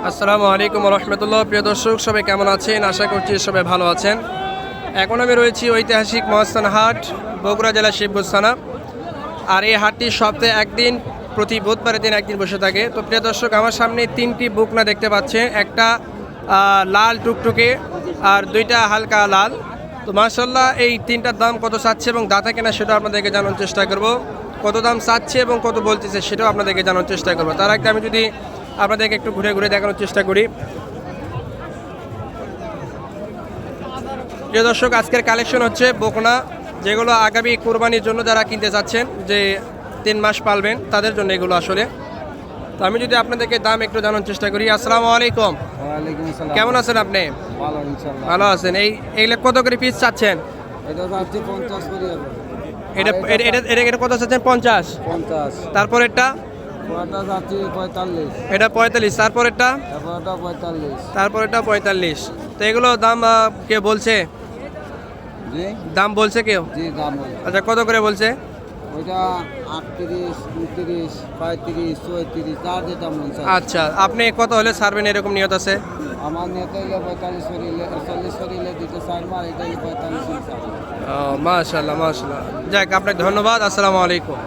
আসসালামু আলাইকুম রহমতুল্লাহ। প্রিয় দর্শক, সবাই কেমন আছেন? আশা করছি সবাই ভালো আছেন। এখন আমি রয়েছি ঐতিহাসিক মহাস্থান হাট, বগুড়া জেলা শিবগঞ্জ থানা। আর এই হাটটি সপ্তাহে একদিন, প্রতি বুধবারের দিন একদিন বসে থাকে। তো প্রিয় দর্শক, আমার সামনে তিনটি বকনা দেখতে পাচ্ছেন। একটা লাল টুকটুকে আর দুইটা হালকা লাল। তো মাশাআল্লাহ, এই তিনটার দাম কত চাচ্ছে এবং দাতা কেনা সেটা আপনাদেরকে জানার চেষ্টা করব। কত দাম চাচ্ছে এবং কত বলতেছে সেটাও আপনাদেরকে জানার চেষ্টা করব। তার আগে আমি যদি আপনাদেরকে একটু ঘুরে ঘুরে দেখানোর চেষ্টা করি। প্রিয় দর্শক, আজকের কালেকশন হচ্ছে বকনা, যেগুলো আগামী কোরবানির জন্য যারা কিনতে চাচ্ছেন, যে 3 মাস পালবেন তাদের জন্য এগুলো আসলে। তো আমি যদি আপনাদেরকে দাম একটু জানার চেষ্টা করি। আসসালামু আলাইকুম। ওয়ালাইকুম আসসালাম। কেমন আছেন আপনি? ভালো ইনশাআল্লাহ। ভালো আছেন। এইগুলো কত করে পিস চাচ্ছেন? এটা যাচ্ছে 50 করে যাবে। এটা এটা এটা এটা কত চাচ্ছেন? 50। 50। তারপর এটা ওটা যাচ্ছে 45। এটা 45। তারপর এটা তারপর ওটা 45। তারপর এটা 45। তো এগুলো দাম কে বলছে? জি দাম বলছে কেউ? জি দাম বলে। আচ্ছা, কত করে বলছে? ওইটা 38, 29, 35, 34 যার যেটা মন চায়। আচ্ছা, আপনি কত হলে ছাড়বেন এরকম নিয়ত আছে? আমার নেতা হইলে 45 করিলে 40 করিলে দিতে চার মার, এটা হইলে 45 মাশাআল্লাহ মাশাআল্লাহ। যাক, আপনাকে ধন্যবাদ। আসসালামু আলাইকুম।